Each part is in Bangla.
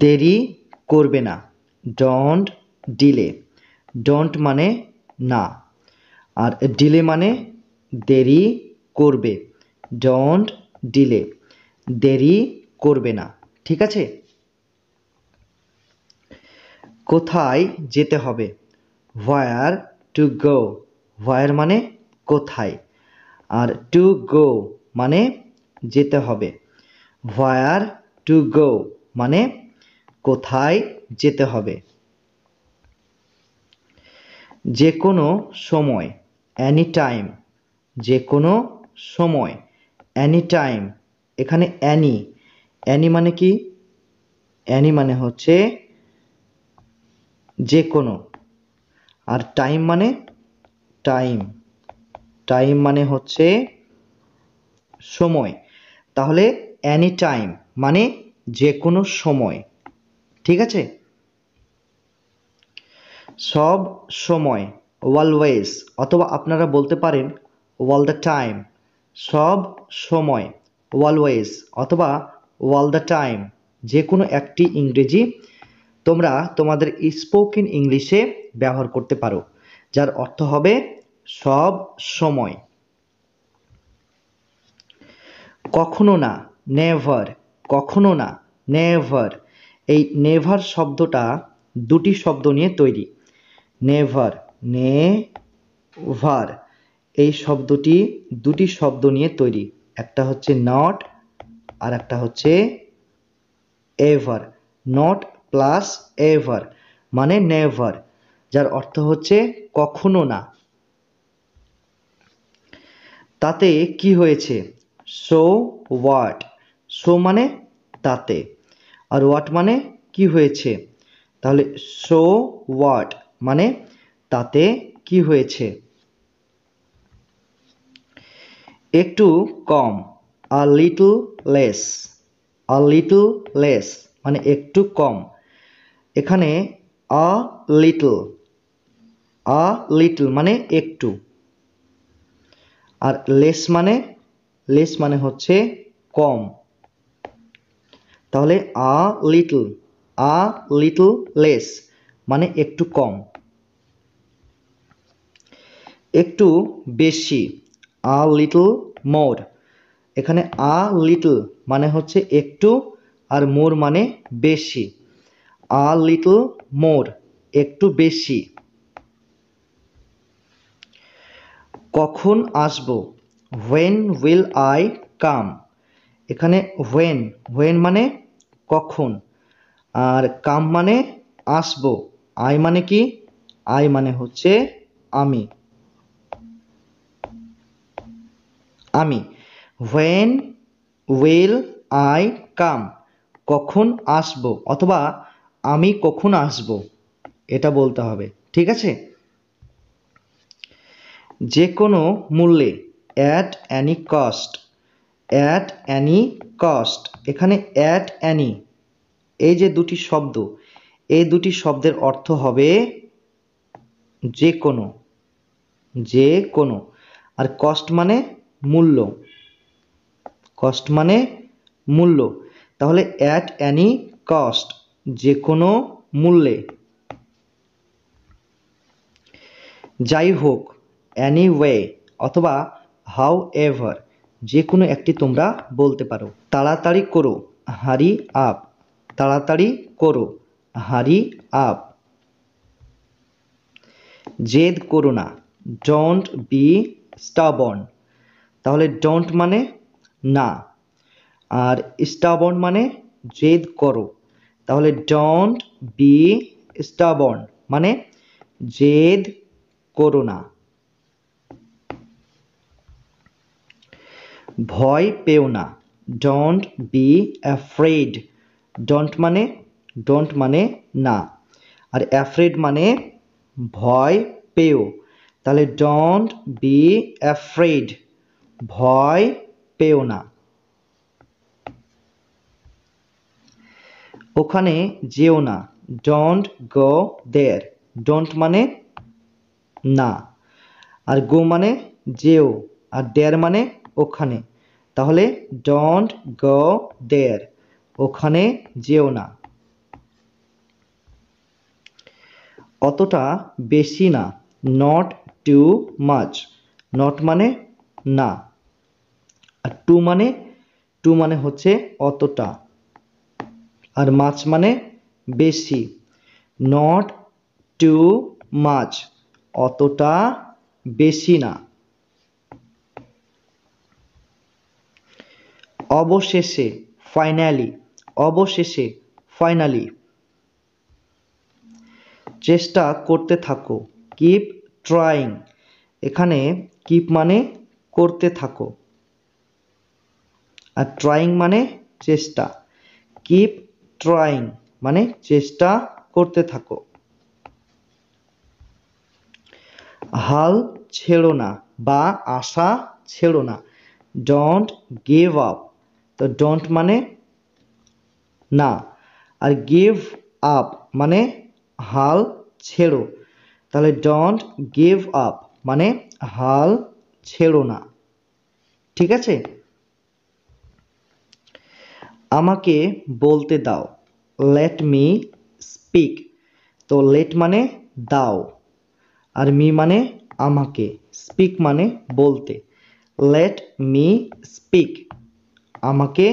দেরি করবে না, ডোন্ট ডিলে। ডোন্ট মানে না, আর ডিলে মানে দেরি করবে, ডোন্ট ডিলে। দেরি করবে না, ঠিক আছে। কোথায় যেতে হবে, হোয়ার টু গো। হোয়ার মানে কোথায়, আর টু গো মানে যেতে হবে। হোয়ার টু গো মানে কোথায় যেতে হবে। যে কোনো সময়, এনি টাইম। যে কোনো সময়, এনি টাইম। এখানে অ্যানি, অ্যানি মানে কি, অ্যানি মানে হচ্ছে যে কোনো, আর টাইম মানে টাইম, টাইম মানে হচ্ছে সময়। তাহলে এনি টাইম মানে যে কোনো সময়, ঠিক আছে। সব সময়, অলওয়েজ, অথবা আপনারা বলতে পারেন অল দ্য টাইম। সব সময়, অলওয়েজ, অথবা অল দ্য টাইম, যে কোনো একটি ইংরেজি তোমরা তোমাদের স্পোকেন ইংলিশে ব্যবহার করতে পারো, যার অর্থ হবে সব সময়। কখনো না, নেভার। কখনো না, নেভার। এই নেভার শব্দটা দুটি শব্দ নিয়ে তৈরি। নেভার, নেভার, এই শব্দটি দুটি শব্দ নিয়ে তৈরি। একটা হচ্ছে নট, আর একটা হচ্ছে এভার। নট প্লাস এভার মানে নেভার, যার অর্থ হচ্ছে কখনো না। তাতে কি হয়েছে, সো হোয়াট। সো মানে তাতে, আর হোয়াট মানে কি হয়েছে। তাহলে সো হোয়াট মানে তাতে কি হয়েছে। একটু কম, a little less. A little less মানে একটু কম। এখানে আ লিটল, আ লিটল মানে একটু, আর লেস মানে, লেস মানে হচ্ছে কম। তাহলে a little, a little less মানে একটু কম। একটু বেশি, আ লিটল মোর। এখানে আ লিটল মানে হচ্ছে একটু, আর মোর মানে বেশি। আ লিটল মোর একটু বেশি। কখন আসবো, হোয়েন উইল আই কাম। এখানে হোয়েন, হোয়েন মানে কখন, আর কাম মানে আসবো। আই মানে কি, আই মানে হচ্ছে আমি, আমি। হোয়েন উইল আই কাম, কখন আসবো, অথবা আমি কখন আসবো, এটা বলতে হবে, ঠিক আছে। যে কোনো মূল্যে, at any cost. At any cost, এখানে অ্যাট অ্যানি, এই যে দুটি শব্দ, এই দুটি শব্দের অর্থ হবে যে কোনো, যে কোনো। আর কস্ট মানে মূল্য, কস্ট মানে মূল্য। তাহলে অ্যাট অ্যানি কস্ট যে কোনো মূল্যে। যাই হোক, অ্যানিওয়ে, অথবা হাউ এভার, যে কোনো একটি তোমরা বলতে পারো। তাড়াতাড়ি করো, হারি আপ। তাড়াতাড়ি করো, হারি আপ। জেদ করো না, ডোন্ট বি স্টাবর্ন। তাহলে ডোন্ট মানে না, আর স্টাবর্ন মানে জেদ করো। তাহলে ডোন্ট বি স্টাবর্ন মানে জেদ করো না। ভয় পেও না, ডোন্ট বি অ্যাফ্রেড। ডোন্ট মানে না, আর অ্যাফ্রেড মানে ভয় পেও। তাহলে ডোন্ট বি অ্যাফ্রেড, ভয় পেও না। ওখানে যেও না, ডোন্ট গো দেয়ার। ডোন্ট মানে না, আর গো মানে যেও, আর দেয়ার মানে ওখানে। তাহলে ডোন্ট গো দেয়ার, ওখানে যেও না। অতটা বেশি না, নট টু মাচ। নট মানে না, আর টু মানে হচ্ছে অতটা, আর মাছ মানে বেশি। নট টু মাচ, অতটা বেশি না। অবশেষে, ফাইনালি, অবশেষে, ফাইনালি। চেষ্টা করতে থাকো, কিপ ট্রাইং। এখানে কিপ মানে করতে থাকো, আর ট্রাইং মানে চেষ্টা। কিপ ট্রাইং মানে চেষ্টা করতে থাকো। হাল ছেড়ো না বা আশা ছেড়ো না, ডোন্ট গিভ আপ। তো ডোন্ট মানে না, আর গিভ আপ মানে হাল ছেড়ো। তাহলে ডোন্ট গিভ আপ মানে হাল ছেড়ো না। ঠিক আছে? আমাকে বলতে দাও, লেট মি স্পিক। তো লেট মানে দাও, আর মি মানে আমাকে, স্পিক মানে বলতে। লেট মি স্পিক, আমাকে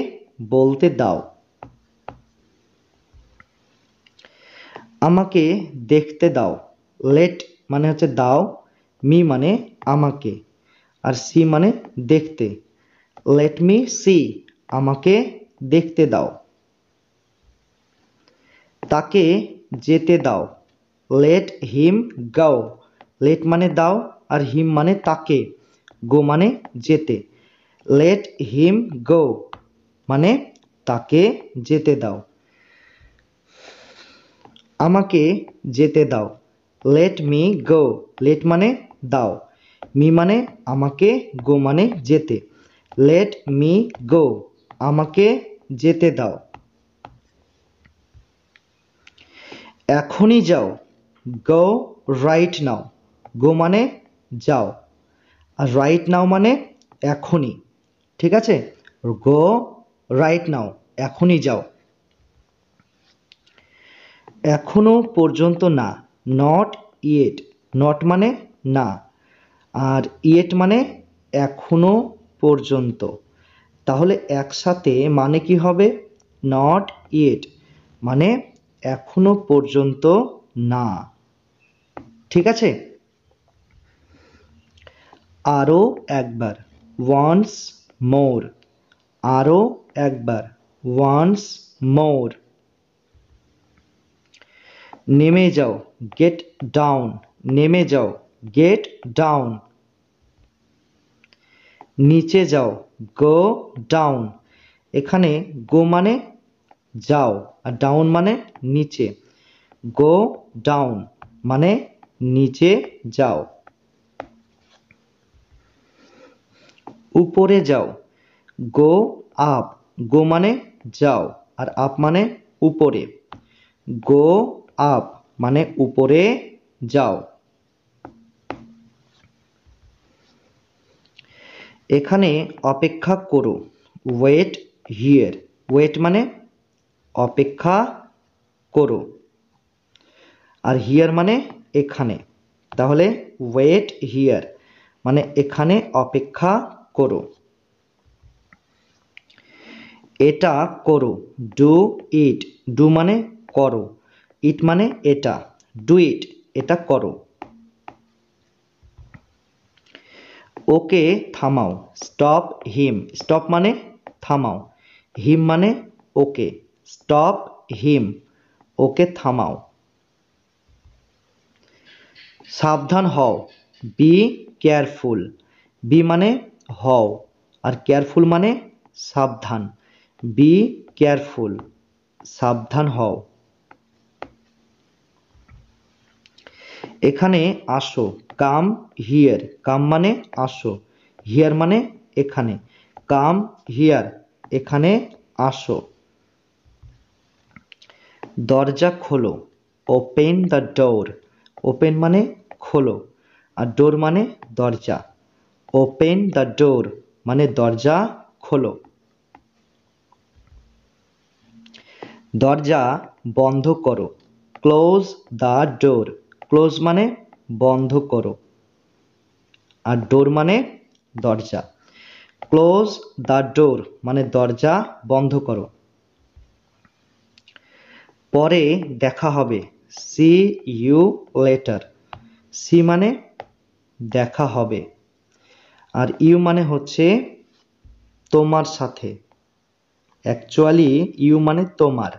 বলতে দাও। আমাকে দেখতে দাও, লেট মানে হচ্ছে দাও, মি মানে আমাকে, আর সি মানে দেখতে। লেট মি সি, আমাকে দেখতে দাও। তাকে যেতে দাও, লেট হিম গাও। লেট মানে দাও, আর হিম মানে তাকে, গো মানে যেতে। লেট হিম গো মানে তাকে যেতে দাও। আমাকে যেতে দাও, লেট মি গো। লেট মানে দাও, মি মানে আমাকে, গো মানে যেতে। লেট মি গো, আমাকে যেতে দাও। এখনই যাও, গো রাইট নাও। গো মানে যাও, আর রাইট নাও মানে এখনই। ঠিক আছে? গো রাইট নাও, এখনই যাও। এখনো পর্যন্ত না, নট ইয়েট। নট মানে না, আর ইয়েট মানে এখনো পর্যন্ত। তাহলে একসাথে মানে কি হবে? নট ইয়েট মানে এখনো পর্যন্ত না। ঠিক আছে? আরও একবার, ওয়ান্স মোর। আরও একবার, ওয়ান্স মোর। নেমে যাও, গেট ডাউন। নেমে যাও, গেট ডাউন। নিচে যাও, গো ডাউন। এখানে গো মানে যাও, আর ডাউন মানে নিচে। গো ডাউন মানে নিচে যাও। উপরে যাও, গো আপ। গো মানে যাও, আর আপ মানে উপরে। গো আপ মানে উপরে যাও। এখানে অপেক্ষা করো, ওয়েট হিয়ার। ওয়েট মানে অপেক্ষা করো, আর হিয়ার মানে এখানে। তাহলে ওয়েট হিয়ার মানে এখানে অপেক্ষা করো। এটা করো, ডু ইট। ডু মানে করো, ইট মানে এটা। ডু ইট, এটা করো। ওকে থামাও, স্টপ হিম। স্টপ মানে থামাও, হিম মানে ওকে। স্টপ হিম, ওকে থামাও। সাবধান হও, বি কেয়ারফুল। বি মানে হও, আর কেয়ারফুল মানে সাবধান। বি কেয়ারফুল, সাবধান হও। এখানে আসো, কাম হিয়ার। কাম মানে আসো, হিয়ার মানে এখানে। কাম হিয়ার, এখানে আসো। দরজা খোলো, ওপেন দ্য ডোর। ওপেন মানে খোলো, আর ডোর মানে দরজা। ওপেন দ্য ডোর মানে দরজা খোলো। দরজা বন্ধ করো, ক্লোজ দ্য ডোর। ক্লোজ মানে বন্ধ করো, আর ডোর মানে দরজা। ক্লোজ দ্য ডোর মানে দরজা বন্ধ করো। পরে দেখা হবে, সি ইউ লেটার। সি মানে দেখা হবে, আর ইউ মানে হচ্ছে তোমার সাথে। অ্যাকচুয়ালি ইউ মানে তোমার,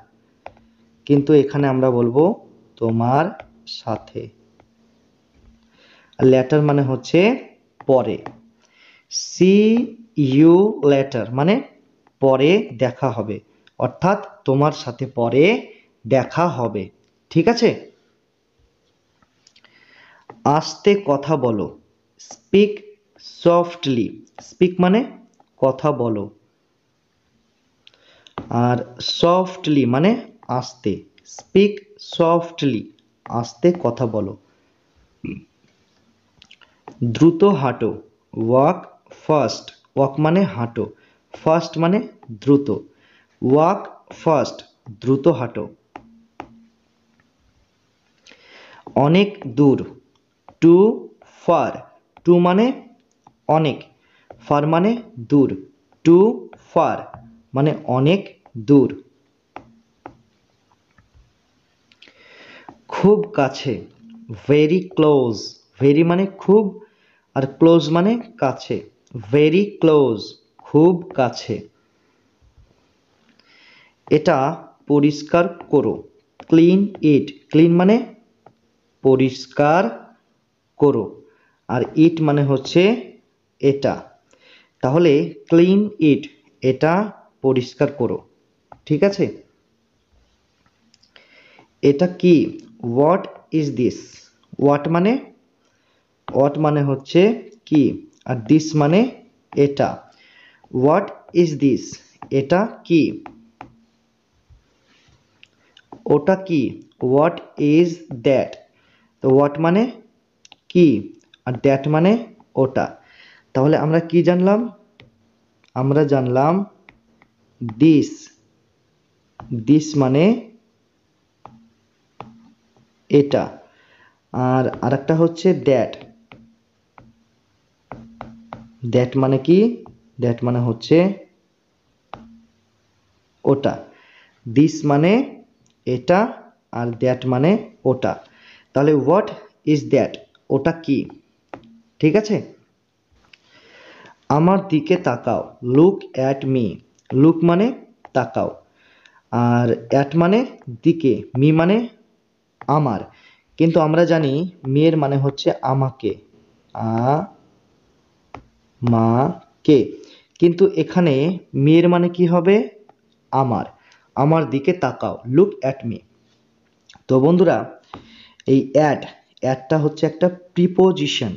কিন্তু এখানে আমরা বলবো তোমার সাথে। আর লেটার মানে হচ্ছে পরে। সি ইউ লেটার মানে পরে দেখা হবে, অর্থাৎ তোমার সাথে পরে দেখা হবে। ঠিক আছে? আস্তে কথা বলো, স্পিক সফটলি। স্পিক মানে কথা বলো, আর সফটলি মানে আস্তে। স্পিক সফটলি, আস্তে কথা বলো। দ্রুত হাঁটো, ওয়াক ফাস্ট। ওয়াক মানে হাঁটো, ফাস্ট মানে দ্রুত। ওয়াক ফাস্ট, দ্রুত হাঁটো। অনেক দূর, টু ফার। টু মানে অনেক, ফার মানে দূর। টু ফার মানে অনেক দূর। খুব কাছে, ভেরি ক্লোজ। ভেরি মানে খুব, আর ক্লোজ মানে কাছে। ভেরি ক্লোজ, খুব কাছে। এটা পরিষ্কার করো, ক্লিন ইট। ক্লিন মানে পরিষ্কার করো, আর ইট মানে হচ্ছে এটা। তাহলে ক্লিন ইট, এটা পরিষ্কার করো। ঠিক আছে? এটা কি? What is this? হোয়াট মানে হচ্ছে কি, আর দিস মানে এটা। What is this? এটা কি? ওটা কি? What is that? তো হোয়াট মানে কি, আর দ্যাট মানে ওটা। তাহলে আমরা কি জানলাম? আমরা জানলাম দিস। দিস মানে এটা, আর আরেকটা হচ্ছে দ্যাট। দ্যাট মানে কি? দ্যাট মানে হচ্ছে ওটা। দিস মানে এটা, আর দ্যাট মানে ওটা। তাহলে হোয়াট ইজ দ্যাট? ওটা কি? ঠিক আছে? আমার দিকে তাকাও, লুক অ্যাট মি। লুক মানে তাকাও, আর অ্যাট মানে দিকে, মি মানে আমার। কিন্তু আমরা জানি মেয়ের মানে হচ্ছে আমাকে, মা কে। কিন্তু এখানে মেয়ের মানে কি হবে? আমার। আমার দিকে তাকাও, লুক অ্যাট মি। তো বন্ধুরা, এই অ্যাটটা হচ্ছে একটা প্রিপোজিশন।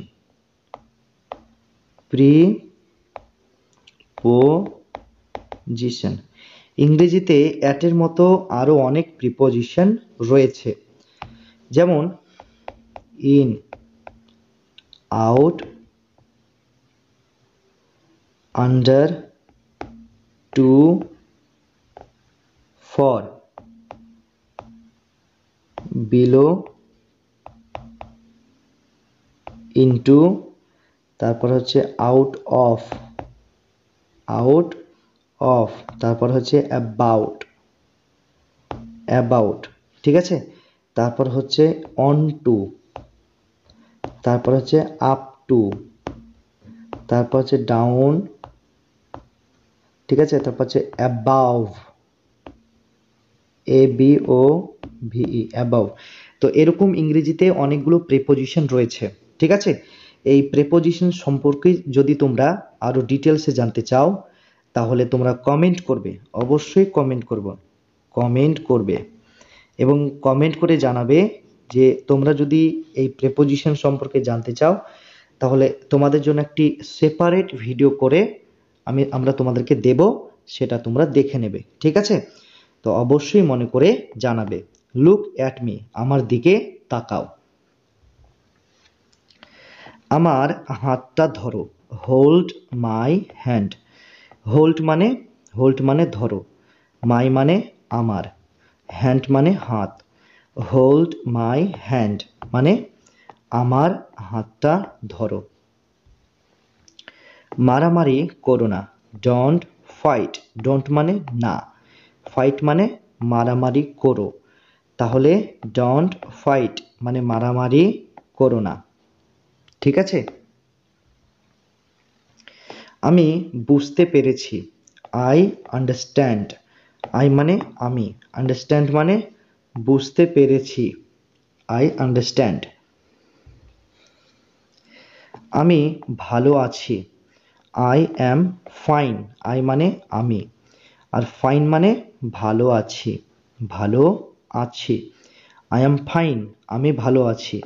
প্রিপোজিশন। ইংরেজিতে অ্যাটের মতো আরো অনেক প্রিপোজিশন রয়েছে, যেমন in, out, under, to, for, below, into, তারপর হচ্ছে আউট অফ, আউট অফ, তারপর হচ্ছে অ্যাবাউট, অ্যাবাউট। ঠিক আছে? তারপর হচ্ছে অন টু, তারপর হচ্ছে আপ টু, তারপর হচ্ছে ডাউন। ঠিক আছে? তারপর হচ্ছে অ্যাবাভ, ABOVE, অ্যাবাভ। তো এরকম ইংরেজিতে অনেকগুলো প্রেপোজিশন রয়েছে। ঠিক আছে? এই প্রেপোজিশন সম্পর্কে যদি তোমরা আরো ডিটেলসে জানতে চাও, তাহলে তোমরা কমেন্ট করবে, অবশ্যই কমেন্ট করবে এবং কমেন্ট করে জানাবে যে তোমরা যদি এই প্রেপোজিশন সম্পর্কে জানতে চাও, তাহলে তোমাদের জন্য একটি সেপারেট ভিডিও করে আমরা তোমাদেরকে দেব, সেটা তোমরা দেখে নেবে। ঠিক আছে? তো অবশ্যই মনে করে জানাবে। লুক অ্যাট মি, আমার দিকে তাকাও। আমার হাতটা ধরো, হোল্ড মাই হ্যান্ড। হোল্ড মানে ধরো, মাই মানে আমার, হ্যান্ড মানে হাত। হোল্ড মাই হ্যান্ড, মানে আমার হাতটা ধরো। মারামারি করো না, ডোন্ট ফাইট। ডোন্ট মানে না, ফাইট মানে মারামারি করো, তাহলে ডোন্ট ফাইট মানে মারামারি করো না। ঠিক আছে? আমি বুঝতে পেরেছি, আই আন্ডারস্ট্যান্ড। আই মানে আমি, আন্ডারস্ট্যান্ড মানে বুঝতে পেরেছি, আই আন্ডারস্ট্যান্ড। আমি ভালো আছি, আই অ্যাম ফাইন। আই মানে আমি, আর ফাইন মানে ভালো আছি, ভালো আছি। আই অ্যাম ফাইন, আমি ভালো আছি।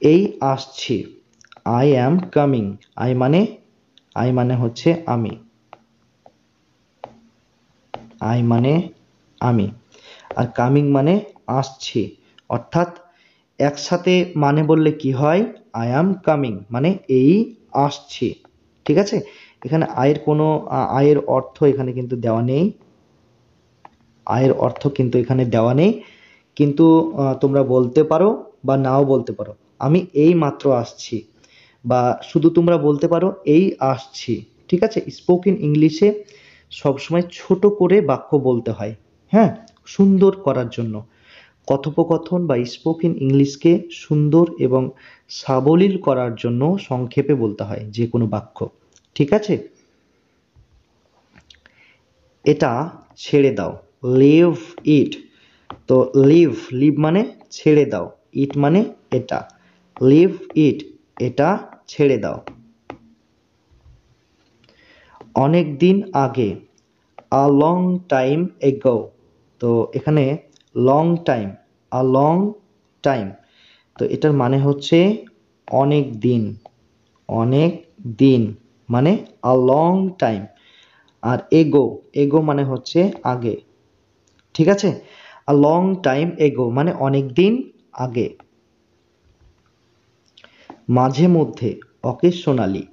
এই আসছি, আই অ্যাম কামিং। আই মানে হচ্ছে আমি, আই মানে আমি, আর কামিং মানে আসছি। অর্থাৎ একসাথে মানে বললে কি হয়, আই অ্যাম কামিং মানে এই আসছি। ঠিক আছে? এখানে আয়ের কোনো আয়ের অর্থ এখানে কিন্তু দেওয়া নেই, আয়ের অর্থ কিন্তু এখানে দেওয়া নেই, কিন্তু তোমরা বলতে পারো বা নাও বলতে পারো, আমি এই মাত্র আসছি, বা শুধু তোমরা বলতে পারো এই আসছি। ঠিক আছে? স্পোকেন ইংলিশে সবসময় ছোট করে বাক্য বলতে হয়, হ্যাঁ, সুন্দর করার জন্য। কথোপকথন বা স্পোকেন ইংলিশকে সুন্দর এবং সাবলীল করার জন্য সংক্ষেপে বলতে হয় যে কোনো বাক্য। ঠিক আছে? এটা ছেড়ে দাও, লিভ ইট। তো লিভ, লিভ মানে ছেড়ে দাও, ইট মানে এটা, লিভ ইট এটা ছেড়ে দাও। অনেক দিন আগে, আ লং টাইম এগো। তো এখানে long time, a long time, তো এটার মানে হচ্ছে অনেক দিন, অনেক দিন মানে আ লং টাইম। আর এগো, এগো মানে হচ্ছে আগে। ঠিক আছে? আ লং টাইম এগো মানে অনেক দিন আগে। মাঝে মধ্যে, অকেশনালি,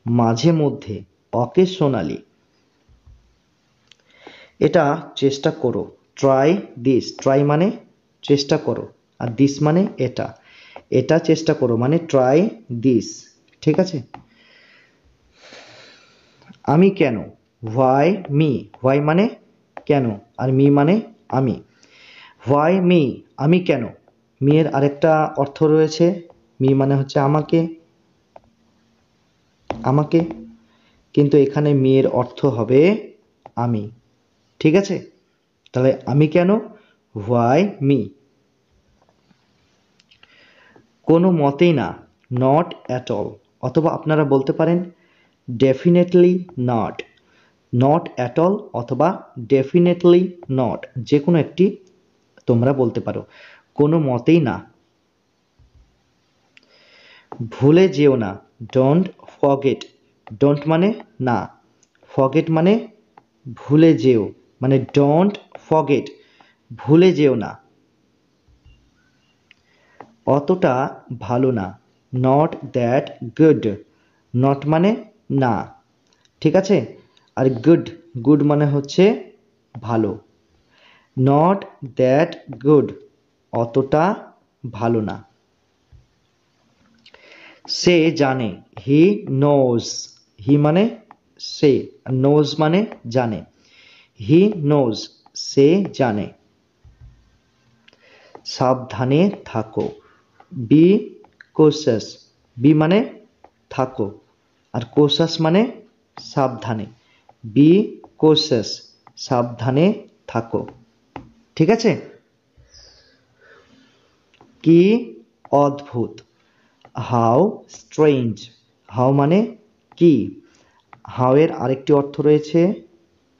মাঝে মধ্যে, অকেশনালি। এটা চেষ্টা করো, ট্রাই দিস। ট্রাই মানে চেষ্টা করো, আর দিস মানে এটা, এটা চেষ্টা করো মানে ট্রাই দিস। ঠিক আছে? আমি কেন, হোয়াই মি। হোয়াই মানে কেন, আর মি মানে আমি। হোয়াই মি, আমি কেন। মি এর আরেকটা অর্থ রয়েছে, মি মানে হচ্ছে আমাকে, আমাকে, কিন্তু এখানে মি এর অর্থ হবে আমি। ঠিক আছে? তাহলে আমি কেন, হোয়াই মি। কোনো মতেই না, নট অ্যাট অল, অথবা আপনারা বলতে পারেন definitely not. Not at all অথবা ডেফিনেটলি নট, যে কোনো একটি তোমরা বলতে পারো, কোনো মতেই না। ভুলে যেও না, ডোন্ট ফরগেট। ডোন্ট মানে না, ফরগেট মানে ভুলে যেও, মানে ডোন্ট ফরগেট, ভুলে যেও না। অতটা ভালো না, নট দ্যাট গুড। নট মানে না, ঠিক আছে, আর গুড, গুড মানে হচ্ছে ভালো। নট দ্যাট গুড, অতটা ভালো না। সে জানে, হি নোজ। হি মানে সে, নোজ মানে জানে, হি নোজ সে জানে। সাবধানে থাকো, বি কোশাস। বি মানে থাকো, আর কোশাস মানে সাবধানে, বি কোশাস সাবধানে থাকো। ঠিক আছে? কি অদ্ভুত, হাউ স্ট্রেঞ্জ। হাউ মানে কি, হাউ এর আরেকটি অর্থ রয়েছে,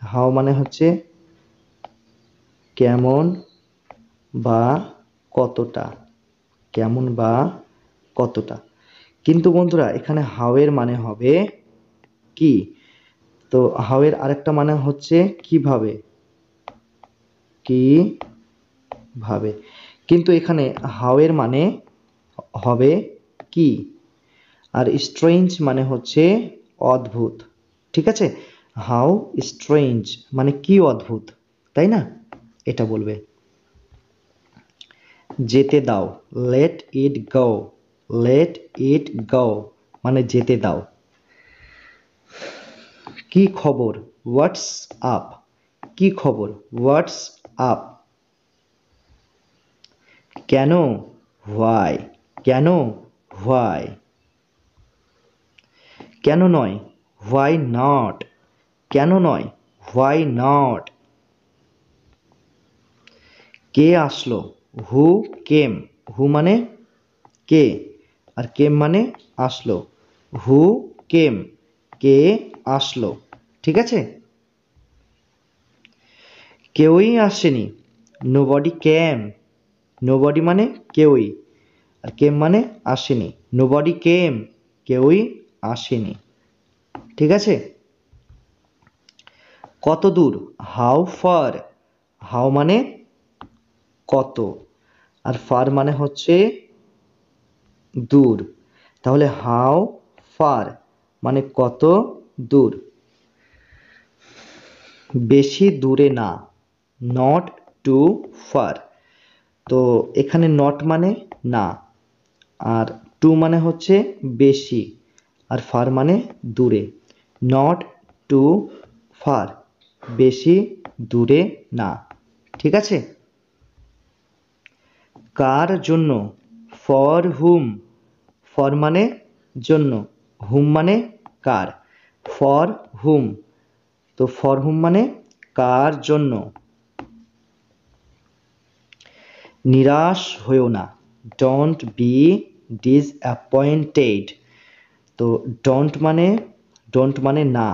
হাউ মানে হচ্ছে কেমন বা কতটা, কেমন বা কতটা। কিন্তু বন্ধুরা এখানে হাউ এর মানে হবে কি, তো হাউ এর আরেকটা মানে হচ্ছে কিভাবে, কিভাবে, কিন্তু এখানে হাউ এর মানে হবে কি, আর স্ট্রেঞ্জ মানে হচ্ছে অদ্ভুত। ঠিক আছে? হাউ স্ট্রেঞ্জ মানে কি অদ্ভুত, তাই না? এটা বলবে। যেতে দাও, let it go, let it গো মানে যেতে দাও। কি খবর, হোয়াটস আপ, কি খবর, হোয়াটস আপ। কেন, হোয়াই, কেন, হোয়াই। কেন নয়, হোয়াই নট, কেন নয়, হোয়াই নট। কে আসলো, হু কেম, হু মানে কে, আর কেম মানে আসলো, হু কেম, কে আসলো। ঠিক আছে। কেউই আসেনি, নোবডি কেম, নোবডি মানে কেউই, আর কেম মানে আসেনি, নোবডি কেম, কেউই আসেনি। ঠিক আছে। কত দূর, হাউ ফার, হাউ মানে কত, আর ফার মানে হচ্ছে দূর। তাহলে হাউ ফার মানে কত দূর। বেশি দূরে না, নট টু ফার। তো এখানে নট মানে না, আর টু মানে হচ্ছে বেশি, আর ফার মানে দূরে। নট টু ফার, বেশি দূরে না। ঠিক আছে। কার জন্য, ফর হুম, ফর মানে জন্য, হুম মানে কার, ফর হুম। তো ফর হুম মানে কার জন্য। নিরাশ হয়েও না, ডোন্ট বি ডিসঅ্যাপয়েন্টেড। তো ডোন্ট মানে না,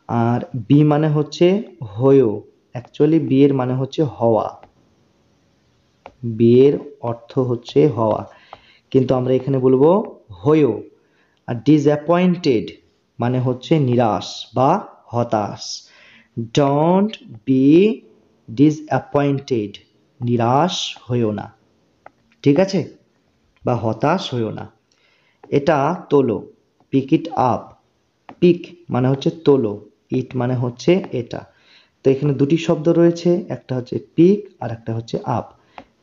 আর বি মানে হচ্ছে হয়েও। অ্যাকচুয়ালি বি এর মানে হচ্ছে হওয়া, বি এর অর্থ হচ্ছে হওয়া, কিন্তু আমরা এখানে বলবো হয়েও। আর ডিসঅ্যাপয়েন্টেড মানে হচ্ছে নিরাশ বা হতাশ। ডোন্ট বি ডিসঅ্যাপয়েন্টেড, নিরাশ হয়েও না। ঠিক আছে, বা হতাশ হয়েও না। এটা তোলো, পিক ইট আপ, পিক মানে হচ্ছে তোলো, ইট মানে হচ্ছে এটা। তো এখানে দুটি শব্দ রয়েছে, একটা হচ্ছে পিক আর একটা হচ্ছে আপ।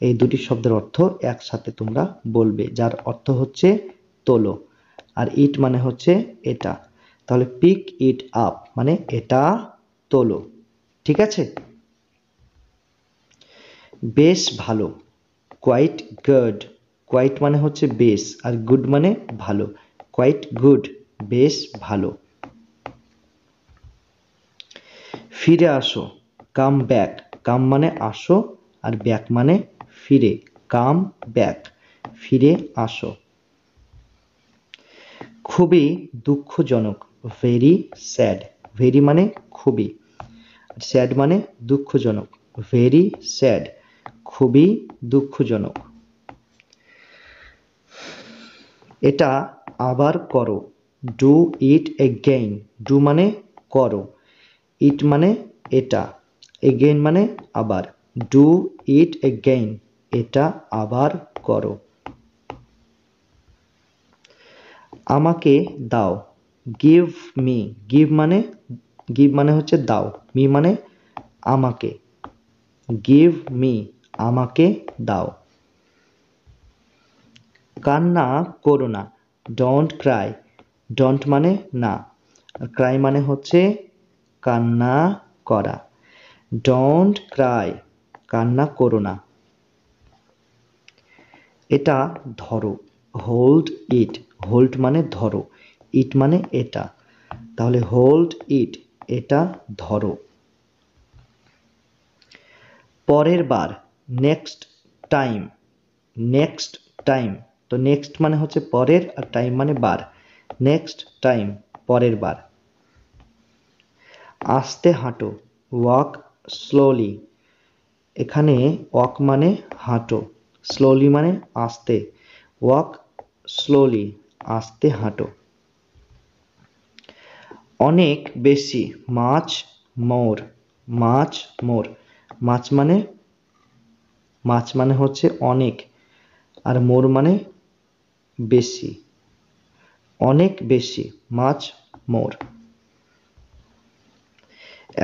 এই দুটি শব্দের অর্থ একসাথে তোমরা বলবে, যার অর্থ হচ্ছে তোলো, আর ইট মানে হচ্ছে এটা। তাহলে পিক ইট আপ মানে এটা তোলো। ঠিক আছে। বেশ ভালো, কোয়াইট গুড, কোয়াইট মানে হচ্ছে বেশ, আর গুড মানে ভালো, কোয়াইট গুড বেশ ভালো। ফিরে আসো, কাম ব্যাক, কাম মানে আসো, আর ব্যাক মানে ফিরে, কাম ব্যাক, ফিরে আসো। খুবই দুঃখজনক, ভেরি স্যাড, ভেরি মানে খুবই, স্যাড মানে দুঃখজনক, ভেরি স্যাড, খুবই দুঃখজনক। এটা আবার করো, ডু ইট এগেইন, ডু মানে করো, ইট মানে এটা, এগেইন মানে আবার, ডু ইট এগেইন, এটা আবার করো। আমাকে দাও, গিভ মি, গিভ মানে হচ্ছে দাও, মি মানে আমাকে, গিভ মি আমাকে দাও। কান্না করো না, ডোন্ট ক্রাই, ডোন্ট মানে না, আর ক্রাই মানে হচ্ছে কান্না করা। ডোন্ট ক্রাই, কান্না করো না। এটা ধরো, হোল্ড ইট, হোল্ড মানে ধরো, ইট মানে এটা, তাহলে হোল্ড ইট, এটা ধরো। পরের বার, নেক্সট টাইম, নেক্সট টাইম। তো নেক্সট মানে হচ্ছে পরের, আর টাইম মানে বার, নেক্সট টাইম পরের বার। আস্তে হাঁটো, ওয়াক স্লোলি, এখানে ওয়াক মানে হাঁটো, স্লোলি মানে আস্তে, ওয়াক স্লোলি আস্তে হাঁটো। অনেক বেশি, মাছ মোর, মাছ মোর, মাছ মানে হচ্ছে অনেক, আর মোর মানে বেশি, অনেক বেশি, মাছ মোর।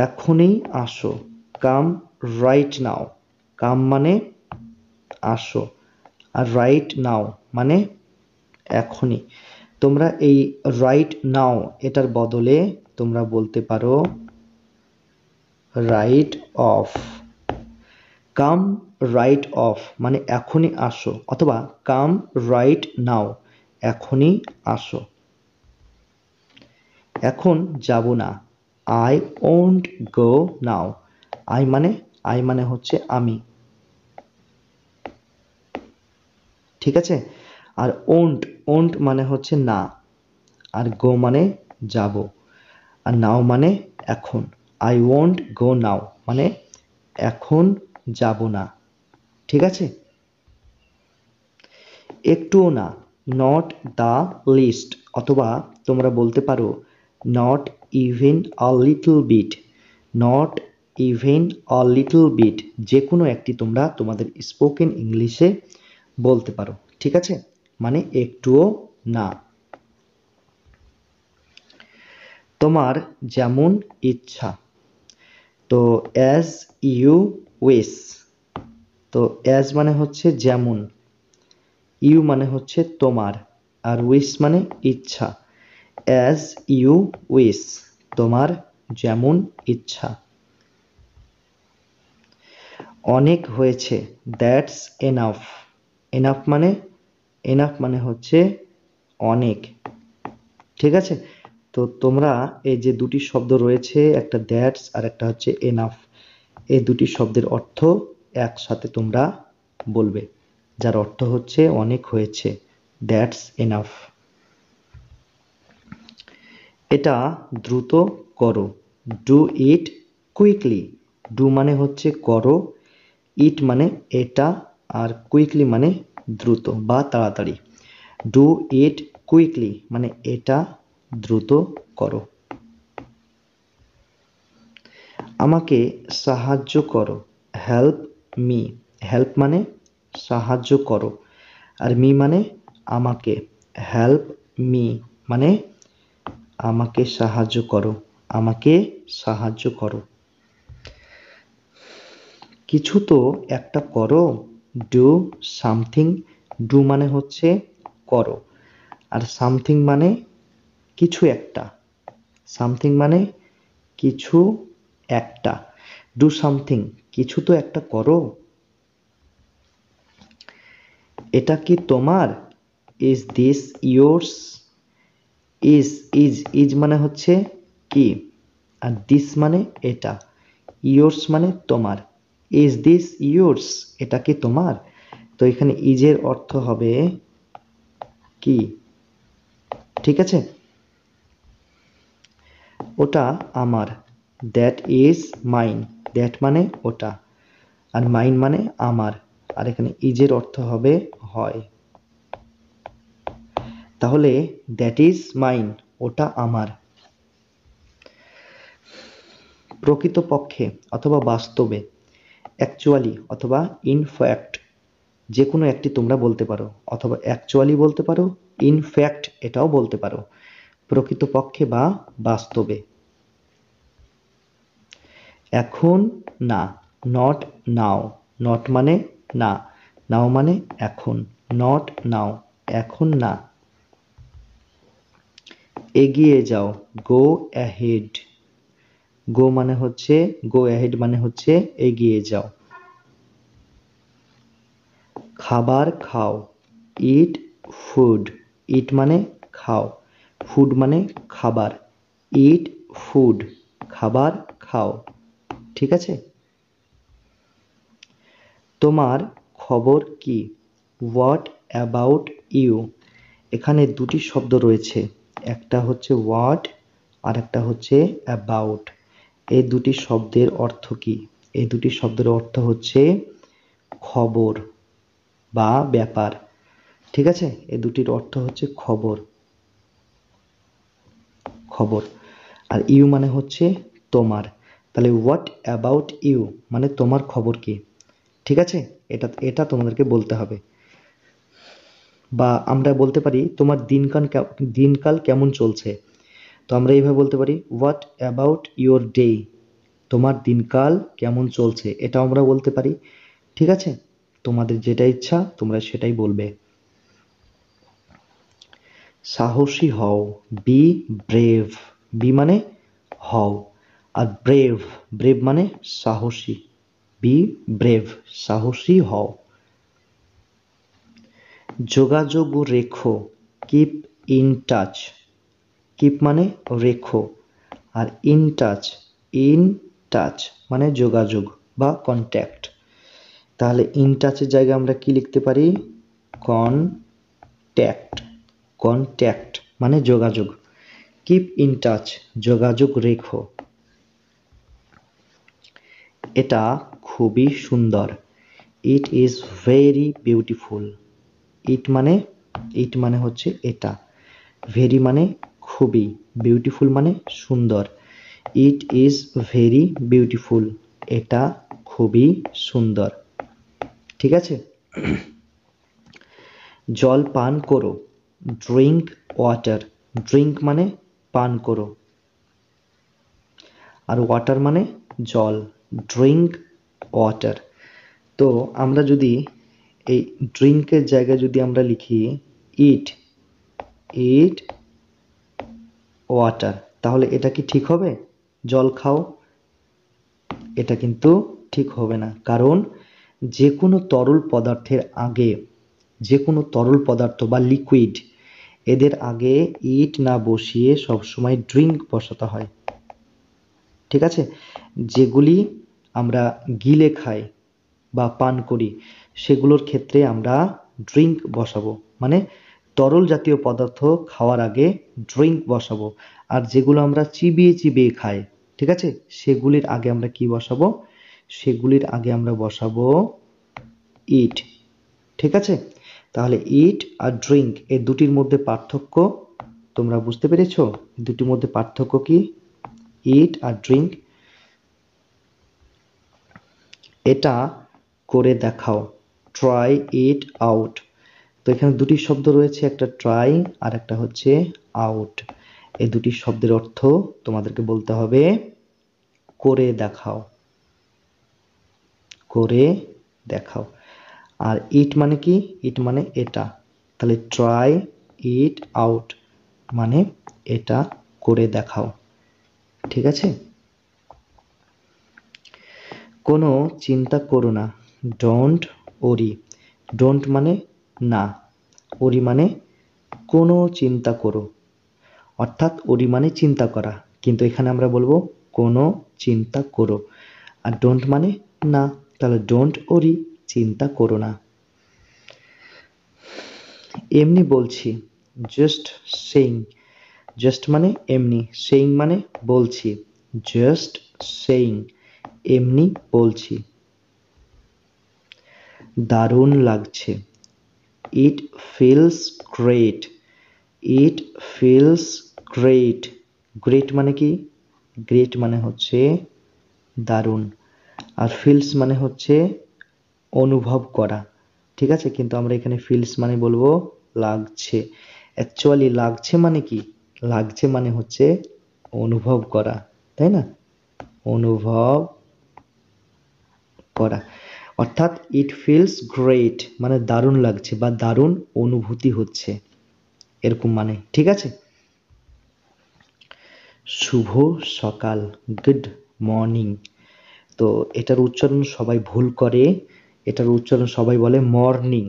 এখনই আসো, কাম রাইট নাও, কাম মানে আসো। আর রাইট নাও মানে এখনই। তোমরা এই রাইট নাও এটার বদলে তোমরা বলতে পারো right off. Come right off মানে এখনই আসো, অথবা কাম রাইট নাও এখনই আসো। এখন যাব না, I won't go now. I মানে হচ্ছে আমি, ঠিক আছে। আর ওন্ট, ওন্ট মানে হচ্ছে না। আর গো মানে যাব। আর নাও মানে এখন। আই ওন্ট গো নাও মানে এখন যাব না, ঠিক আছে। একটুও না, নট দ্য লিস্ট, অথবা তোমরা বলতে পারো not even a little bit. Not even a little bit যে কোনো একটি তোমরা তোমাদের স্পোকেন ইংলিশে বলতে পারো, ঠিক আছে। মানে একটুও না। তোমার যেমন ইচ্ছা, তো অ্যাজ ইউ উইশ। তো অ্যাজ মানে হচ্ছে যেমন, ইউ মানে হচ্ছে তোমার, আর উইশ মানে ইচ্ছা। অ্যাজ ইউ উইশ, তোমার যেমন ইচ্ছা। অনেক হয়েছে, দ্যাটস এনাফ। এনাফ মানে, এনাফ মানে হচ্ছে অনেক, ঠিক আছে। তো তোমরা এই যে দুটি শব্দ রয়েছে, একটা দ্যাটস আর একটা হচ্ছে এনাফ, এই দুটি শব্দের অর্থ একসাথে তোমরা বলবে, যার অর্থ হচ্ছে অনেক হয়েছে, দ্যাটস এনাফ। এটা দ্রুত করো, ডু ইট কুইকলি। ডু মানে হচ্ছে করো, ইট মানে এটা, আর কুইকলি মানে দ্রুত বা তাড়াতাড়ি। ডু ইট কুইকলি মানে এটা দ্রুত করো। আমাকে সাহায্য করো, হেল্প মি। হেল্প মানে সাহায্য করো, আর মি মানে আমাকে। হেল্প মি মানে আমাকে সাহায্য করো, আমাকে সাহায্য করো। কিছু তো একটা করো, ডু সামথিং। ডু মানে হচ্ছে করো, আর সামথিং মানে কিছু একটা। সামথিং মানে কিছু একটা। ডু সামথিং, কিছু তো একটা করো। এটা কি তোমার, is this yours. Is is is মানে হচ্ছে কি, আর দিস মানে এটা। ইয়োর্স মানে তোমার। ইজ দিস ইয়োর্স, এটা কি তোমার। তো এখানে ইজের অর্থ হবে কি, ঠিক আছে। ওটা আমার, দ্যাট ইজ মাইন। দ্যাট মানে ওটা, আর মাইন মানে আমার, আর এখানে ইজের অর্থ হবে হয়। তাহলে দ্যাট ইজ মাইন, ওটা আমার। প্রকৃতপক্ষে অথবা বাস্তবে, অ্যাকচুয়ালি অথবা ইন ফ্যাক্ট যে কোনো একটি তোমরা বলতে পারো, অথবা অ্যাকচুয়ালি বলতে পারো, ইন ফ্যাক্ট এটাও বলতে পারো। প্রকৃতপক্ষে বা বাস্তবে। এখন না, নট নাও। নট মানে না, নাও মানে এখন। নট নাও, এখন না। এগিয়ে যাও, গো অ্যাহেড। গো মানে হচ্ছে, গো অ্যাহেড মানে হচ্ছে এগিয়ে যাও। খাবার খাও, ইট ফুড। ইট মানে খাও, ফুড মানে খাবার। ইট ফুড, খাবার খাও, ঠিক আছে। তোমার খবর কি, হোয়াট অ্যাবাউট ইউ। এখানে দুটি শব্দ রয়েছে, একটা হচ্ছে হোয়াট আর একটা হচ্ছে অ্যাবাউট। এই দুটি শব্দের অর্থ কি, এই দুটি শব্দের অর্থ হচ্ছে খবর বা ব্যাপার, ঠিক আছে। এই দুটির অর্থ হচ্ছে খবর, খবর। আর ইউ মানে হচ্ছে তোমার। তাহলে হোয়াট অ্যাবাউট ইউ মানে তোমার খবর কি, ঠিক আছে। এটা এটা তোমাদেরকে বলতে হবে। বা আমরা বলতে পারি তোমার দিনকাল কেমন চলছে। তো আমরা এইভাবে বলতে পারি হোয়াট অ্যাবাউট ইউর ডে। তোমার দিনকাল কেমন চলছে, এটাও আমরা বলতে পারি, ঠিক আছে। তোমাদের যেটা ইচ্ছা তোমরা সেটাই বলবে। সাহসী হও, বি ব্রেভ। বি মানে হও, আর ব্রেভ, ব্রেভ মানে সাহসী। বি ব্রেভ, সাহসী হও। যোগাযোগ রেখো, কিপ ইন টাচ। কিপ মানে রেখো, আর ইন টাচ, ইন টাচ মানে যোগাযোগ বা কন্ট্যাক্ট। তাহলে ইন টাচের জায়গায় আমরা কি লিখতে পারি? কন্ট্যাক্ট। কন্ট্যাক্ট মানে যোগাযোগ। কিপ ইন টাচ, যোগাযোগ রেখো। এটা খুবই সুন্দর, ইট ইজ ভেরি বিউটিফুল। ইট মানে হচ্ছে এটা, ভেরি মানে খুবই, বিউটিফুল মানে সুন্দর। ইট ইজ ভেরি বিউটিফুল, এটা খুবই সুন্দর। ঠিক আছে। জল পান করো, ড্রিঙ্ক ওয়াটার। ড্রিঙ্ক মানে পান করো, আর ওয়াটার মানে জল, ড্রিঙ্ক ওয়াটার। তো আমরা যদি এই ড্রিঙ্কের জায়গায় যদি আমরা লিখি ইট, ইট ওয়াটার, তাহলে এটা কি ঠিক হবে? জল খাও, এটা কিন্তু ঠিক হবে না। কারণ যে কোনো তরল পদার্থের আগে, যে কোনো তরল পদার্থ বা লিকুইড, এদের আগে ইট না বসিয়ে সবসময় ড্রিঙ্ক বসাতে হয়। ঠিক আছে। যেগুলি আমরা গিলে খাই বা পান করি সেগুলোর ক্ষেত্রে আমরা ড্রিঙ্ক বসাবো, মানে তরল জাতীয় পদার্থ খাওয়ার আগে ড্রিঙ্ক বসাবো। আর যেগুলো আমরা চিবিয়ে চিবিয়ে খাই, ঠিক আছে, সেগুলির আগে আমরা কি বসাবো? সেগুলির আগে আমরা বসাবো ইট। ঠিক আছে। তাহলে ইট আর ড্রিঙ্ক এই দুটির মধ্যে পার্থক্য তোমরা বুঝতে পেরেছো? দুটির মধ্যে পার্থক্য কি? ইট আর ড্রিঙ্ক। এটা করে দেখাও, ট্রাই ইট আউট। তো এখানে দুটি শব্দ রয়েছে, একটা ট্রাই আর একটা হচ্ছে আউট। এই দুটি শব্দের অর্থ তোমাদেরকে বলতে হবে করে দেখাও, করে দেখাও। আর ইট মানে কি? ইট মানে এটা, তাহলে ট্রাই ইট আউট মানে এটা করে দেখাও। ঠিক আছে। কোনো চিন্তা করো না, ডোন্ট ওরি। ডোন্ট মানে না, ওরি মানে কোনো চিন্তা করো, অর্থাৎ ওরি মানে চিন্তা করা, কিন্তু এখানে আমরা বলবো কোনো চিন্তা করো। আর ডোন্ট মানে না, তাহলে ডোন্ট ওরি, চিন্তা করো না। এমনি বলছি, জাস্ট সেইং। জাস্ট মানে এমনি, সেইং মানে বলছি, জাস্ট সেইং এমনি বলছি। দারুণ লাগছে, it feels great. It feels great. Great মানে কি? গ্রেট মানে হচ্ছে দারুণ, আর ফিলস মানে হচ্ছে অনুভব করা। ঠিক আছে, কিন্তু আমরা এখানে ফিলস মানে বলবো লাগছে। অ্যাকচুয়ালি লাগছে মানে কি? লাগছে মানে হচ্ছে অনুভব করা, তাই না? অনুভব করা, অর্থাৎ ইট ফিলস গ্রেট মানে দারুণ লাগছে বা দারুণ অনুভূতি হচ্ছে, এরকম মানে। ঠিক আছে। শুভ সকাল, গুড মর্নিং। তো এটার উচ্চারণ সবাই ভুল করে, এটার উচ্চারণ সবাই বলে মর্নিং,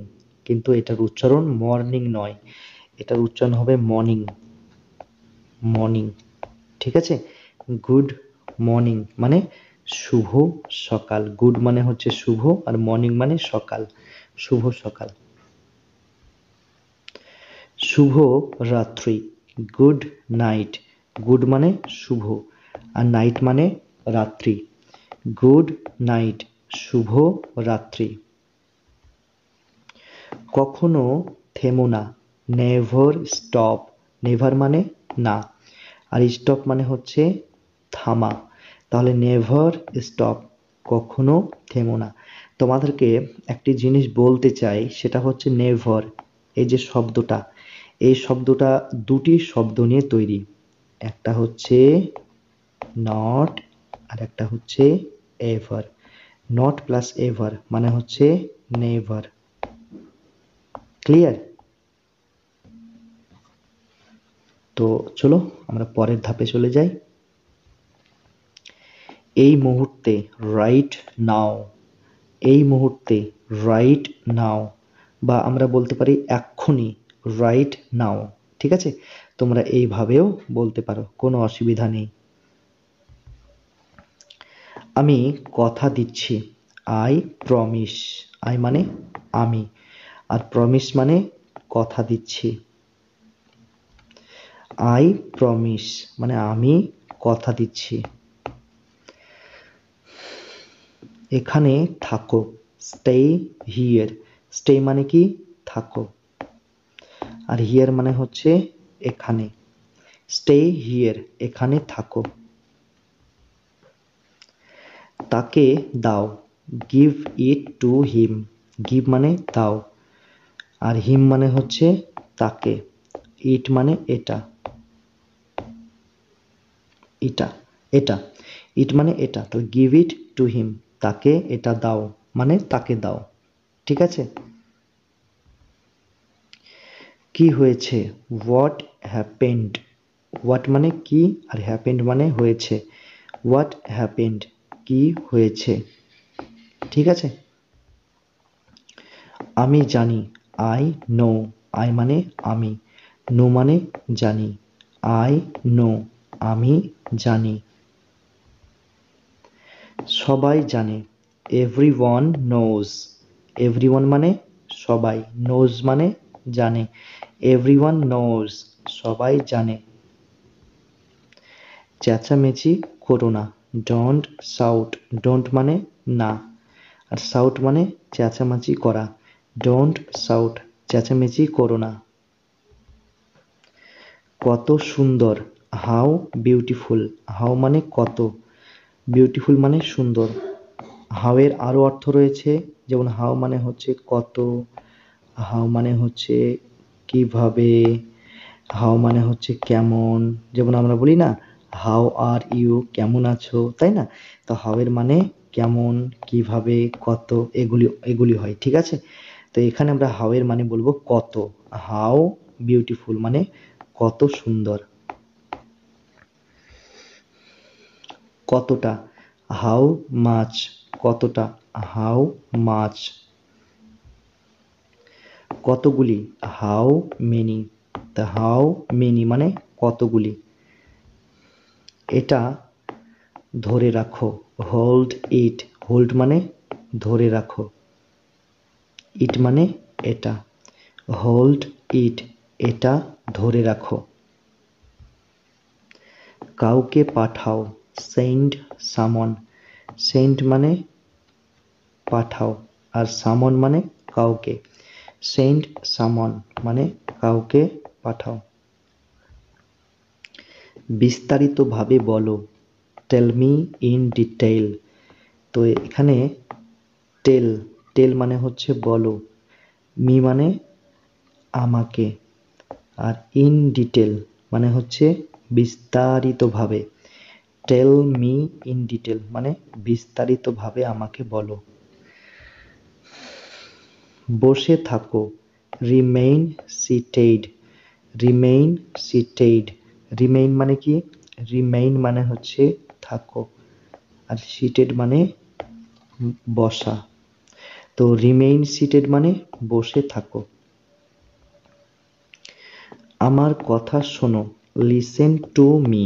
কিন্তু এটার উচ্চারণ মর্নিং নয়, এটার উচ্চারণ হবে মর্নিং, মর্নিং। ঠিক আছে। গুড মর্নিং মানে শুভ সকাল। গুড মানে হচ্ছে শুভ, আর মর্নিং মানে সকাল, শুভ সকাল। শুভ রাত্রি, গুড নাইট। গুড মানে শুভ, আর নাইট মানে রাত্রি, গুড নাইট, শুভ রাত্রি। কখনো থেমো না, নেভার স্টপ। নেভার মানে না, আর স্টপ মানে হচ্ছে থামা, তাহলে নেভার স্টপ, কখনো থেমো না। তোমাদেরকে একটি জিনিস বলতে চাই, সেটা হচ্ছে নেভার। এই যে শব্দটা, এই শব্দটা দুটি শব্দ নিয়ে তৈরি, একটা হচ্ছে নট আর একটা হচ্ছে এভার। নট প্লাস এভার মানে হচ্ছে নেভার। ক্লিয়ার? তো চলো আমরা পরের ধাপে চলে যাই। এই মুহূর্তে, রাইট নাও। এই মুহূর্তে, রাইট নাও, বা আমরা বলতে পারি এক্ষুনি, রাইট নাও। ঠিক আছে, তোমরা এইভাবেও বলতে পারো, কোনো অসুবিধা নেই। আমি কথা দিচ্ছি, আই প্রমিস। আই মানে আমি, আর প্রমিস মানে কথা দিচ্ছি। আই প্রমিস মানে আমি কথা দিচ্ছি। এখানে থাকো, স্টে হিয়ার। স্টে মানে কি? থাকো। আর হিয়ার মানে হচ্ছে এখানে। স্টে হিয়ার, এখানে থাকো। তাকে দাও, give it to him. Give মানে দাও, আর হিম মানে হচ্ছে তাকে। ইট মানে এটা, এটা, এটা। ইট মানে এটা, তো গিভ ইট টু হিম, তাকে এটা দাও মানে তাকে দাও। ঠিক আছে? কি হয়েছে? What happened. হোয়াট মানে কি, আর হ্যাপেন্ড মানে হয়েছে। হোয়াট হ্যাপেন্ড, কি হয়েছে। ঠিক আছে? আমি জানি, আই নো। আই মানে আমি, নো মানে জানি। আই নো, আমি জানি। সবাই জানে, এভরিওয়ান নোজ। এভরিওয়ান মানে সবাই, নোজ মানে জানে। এভরিওয়ান নোজ, সবাই জানে। চেঁচামেচি করো না, ডোন্ট শাউট। ডোন্ট মানে না, আর শাউট মানে চেঁচামেচি করা। ডোন্ট শাউট, চেঁচামেচি করো না। কত সুন্দর, হাউ বিউটিফুল। হাউ মানে কত, বিউটিফুল মানে সুন্দর। হাউ এর আরো অর্থ রয়েছে, যেমন হাউ মানে হচ্ছে কত, হাউ মানে হচ্ছে কিভাবে, হাউ মানে হচ্ছে কেমন। যেমন আমরা বলি না, হাউ আর ইউ, কেমন আছো, তাই না? তো হাউ এর মানে কেমন, কিভাবে, কত, এগুলি এগুলি হয়। ঠিক আছে, তো এখানে আমরা হাউ এর মানে বলবো কত। হাউ বিউটিফুল মানে কত সুন্দর। কতটা, হাউ মাচ। কতটা, হাউ মাচ। কতগুলি, হাউ মেনি। তা হাউ মেনি মানে কতগুলি। এটা ধরে রাখো, হোল্ড ইট। হোল্ড মানে ধরে রাখো, ইট মানে এটা। হোল্ড ইট, এটা ধরে রাখো। কাউকে পাঠাও, সেন্ড সামন। সেন্ড মানে পাঠাও, আর সামন মানে কাউকে। সেন্ড সামন মানে কাউকে পাঠাও। বিস্তারিতভাবে বলো, টেল মি ইন ডিটেইল। তো এখানে টেল, টেল মানে হচ্ছে বলো, মি মানে আমাকে, আর ইন ডিটেল মানে হচ্ছে বিস্তারিতভাবে। টেল মি ইন ডিটেল মানে বিস্তারিতভাবে আমাকে বলো। বসে থাকো, remain seated. Remain seated, remain মানে কি? রিমেইন মানে হচ্ছে থাকো, আর সিটেড মানে বসা। তো রিমেইন সিটেড মানে বসে থাকো। আমার কথা শোনো, লিসেন টু মি।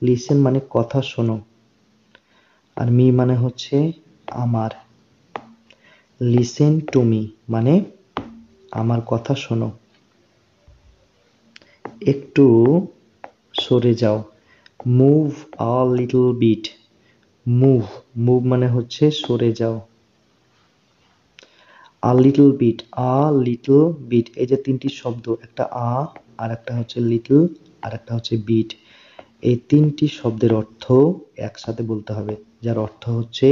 লিসেন মানে কথা শোনো, আর মি মানে হচ্ছে আমার। লিসেন টু মি মানে আমার কথা শোনো। একটু সরে যাও, move a little bit. Move, move মানে হচ্ছে সরে যাও। A little bit, a little bit, এই যে তিনটি শব্দ, একটা আ, আর একটা হচ্ছে লিটল, আর একটা হচ্ছে বিট। এই তিনটি শব্দের অর্থ একসাথে বলতে হবে, যার অর্থ হচ্ছে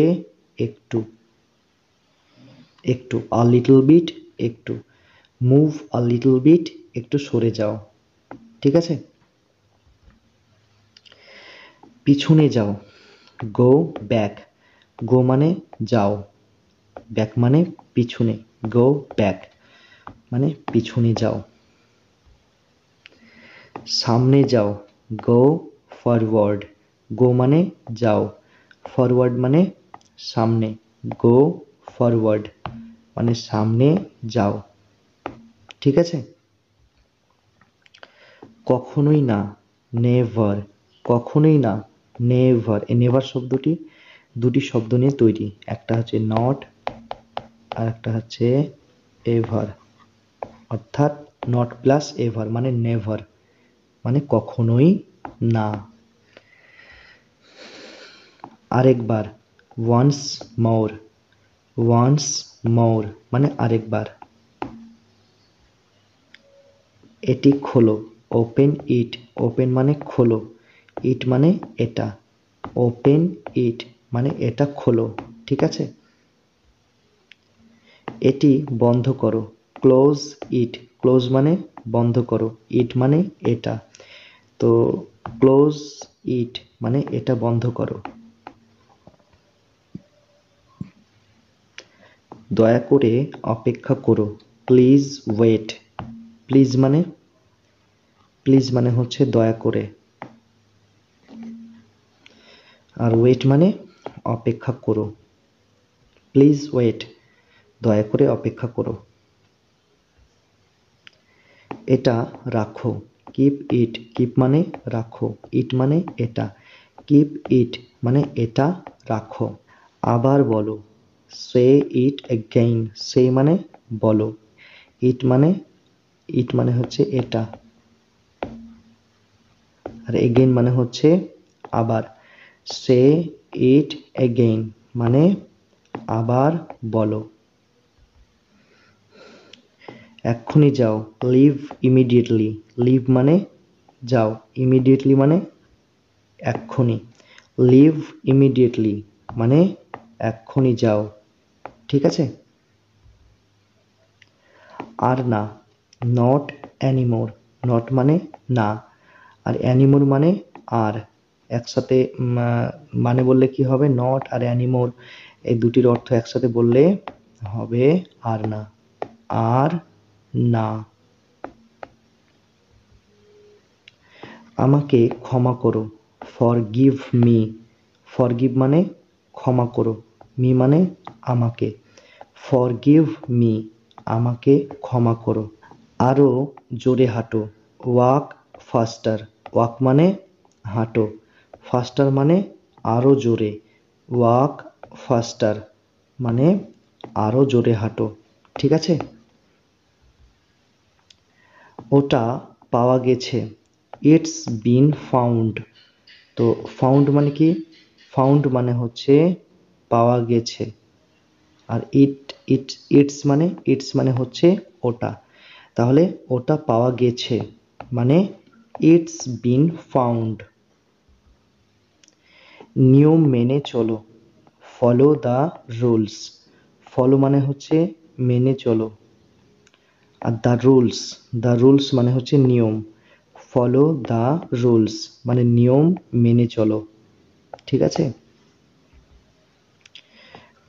একটু। একটু, আ লিটল বিট, একটু। মুভ আ লিটল বিট, একটু সরে যাও। ঠিক আছে? পিছনে যাও, গো ব্যাক। গো মানে যাও, ব্যাক মানে পিছনে, গো ব্যাক মানে পিছনে যাও। সামনে যাও, গো ফরওয়ার্ড, গো মানে যাও, ফরওয়ার্ড মানে সামনে, গো ফরওয়ার্ড মানে সামনে যাও। ঠিক আছে? কখনোই না, নেভার, কখনোই না, নেভার। এই নেভার শব্দটি দুটি শব্দ নিয়ে তৈরি, একটা হচ্ছে নট আর একটা হচ্ছে এভার, অর্থাৎ নট প্লাস এভার মানে নেভার, মানে কখনোই না। আরেকবার, ওয়ান্স মোর, ওয়ান্স মোর মানে আরেকবার। এটি খোলো, ওপেন ইট, ওপেন মানে খোলো, ইট মানে এটা, ওপেন ইট মানে এটা খোলো। ঠিক আছে? এটি বন্ধ করো, ক্লোজ ইট, ক্লোজ মানে বন্ধ করো, ইট মানে এটা, তো ক্লোজ ইট মানে এটা বন্ধ করো। দয়া করে অপেক্ষা করো, প্লিজ ওয়েট, প্লিজ মানে, প্লিজ মানে হচ্ছে দয়া করে, আর ওয়েট মানে অপেক্ষা করো, প্লিজ ওয়েট দয়া করে অপেক্ষা করো। এটা রাখো, কিপ ইট, কিপ মানে রাখো, ইট মানে এটা, কিপ ইট মানে এটা রাখো। আবার বলো, সে ইট এগেইন, সে মানে বলো, ইট মানে, ইট মানে হচ্ছে এটা, আর এগেইন মানে হচ্ছে আবার। সে ইট এগেইন মানে আবার বলো। এক্ষুনি যাও, লিভ ইমিডিয়েটলি, লিভ মানে যাও, ইমিডিয়েটলি মানে এক্ষুনি, লিভ ইমিডিয়েটলি মানে এক্ষুনি যাও। ঠিক আছে? আর না, নট অ্যানিমোর, নট মানে না, আর অ্যানিমোর মানে আর, একসাথে মানে বললে কি হবে, নট আর অ্যানিমোর এই দুটির অর্থ একসাথে বললে হবে আর না, আর না। আমাকে ক্ষমা করো, ফরগিভ মি, ফরগিভ মানে ক্ষমা করো, মি মানে আমাকে, ফরগিভ মি আমাকে ক্ষমা করো। আরো জোরে হাঁটো, ওয়াক ফাস্টার, ওয়াক মানে হাঁটো, ফাস্টার মানে আরো জোরে, ওয়াক ফাস্টার মানে আরো জোরে হাঁটো। ঠিক আছে? ওটা পাওয়া গেছে, ইটস বিন ফাউন্ড, তো ফাউন্ড মানে কি, ফাউন্ড মানে হচ্ছে পাওয়া গেছে, আর ইটস মানে, ইটস মানে হচ্ছে ওটা, তাহলে ওটা পাওয়া গেছে মানে ইটস বিন ফাউন্ড। নিয়ম মেনে চলো, ফলো দ্য রুলস, ফলো মানে হচ্ছে মেনে চলো, are the rules, the rules মানে হচ্ছে নিয়ম, ফলো দ্য রুলস মানে নিয়ম মেনে চলো। ঠিক আছে?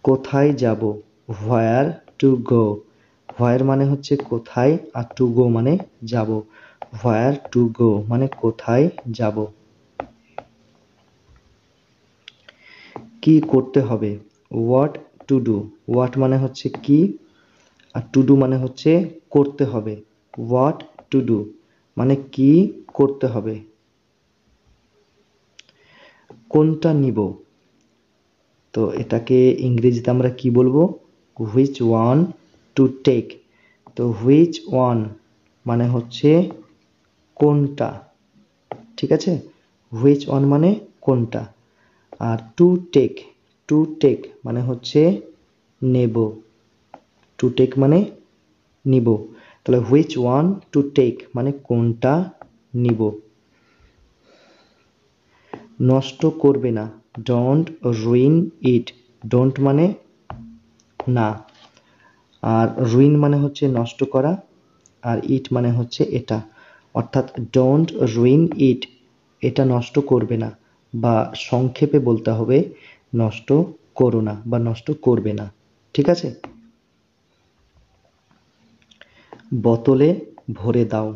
কোথায় যাব, হোয়ার টু গো, হোয়ার মানে হচ্ছে কোথায়, আর টু গো মানে যাব, হোয়ার টু গো মানে কোথায় যাব। কি করতে হবে, হোয়াট টু ডু, হোয়াট মানে হচ্ছে কি, আর টু ডু মানে হচ্ছে করতে হবে, হোয়াট টু ডু মানে কি করতে হবে। কোনটা নিব, তো এটাকে ইংরেজিতে আমরা কি বলবো, হুইচ ওয়ান টু টেক, তো হুইচ ওয়ান মানে হচ্ছে কোনটা। ঠিক আছে? হুইচ ওয়ান মানে কোনটা, আর টু টেক, টু টেক মানে হচ্ছে নেব, টু টেক মানে নিব, তাহলে হুইচ ওয়ান টু টেক মানে কোনটা নিব। নষ্ট করবে না, ডোন্ট রুইন ইট, ডোন্ট মানে না, আর রুইন মানে হচ্ছে নষ্ট করা, আর ইট মানে হচ্ছে এটা, অর্থাৎ ডোন্ট রুইন ইট, এটা নষ্ট করবে না, বা সংক্ষেপে বলতে হবে নষ্ট করো না বা নষ্ট করবে না। ঠিক ঠিক আছে? বোতলে ভরে দাও,